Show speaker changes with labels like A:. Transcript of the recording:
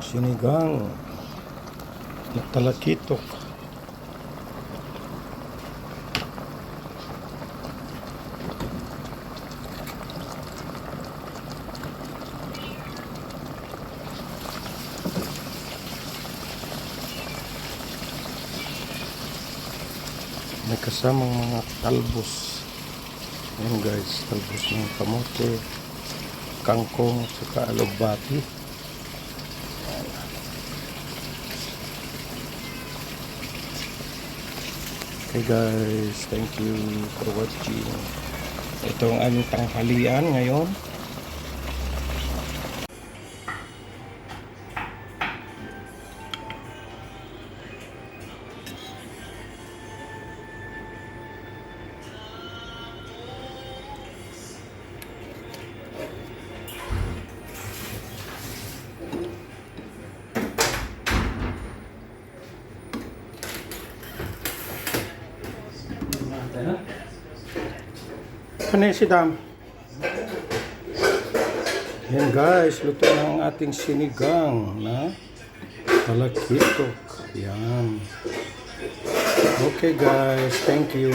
A: Sinigang na talakitok. May kasamang mga talbos. Ayan guys, talbos ng kamote, kangkong, saka alugbati. Okay guys, thank you for watching. Ito ang aming tanghalian ngayon. Ano si Dam? Yan guys, luto na ang ating sinigang na talakitok. Yan. Okay guys, thank you.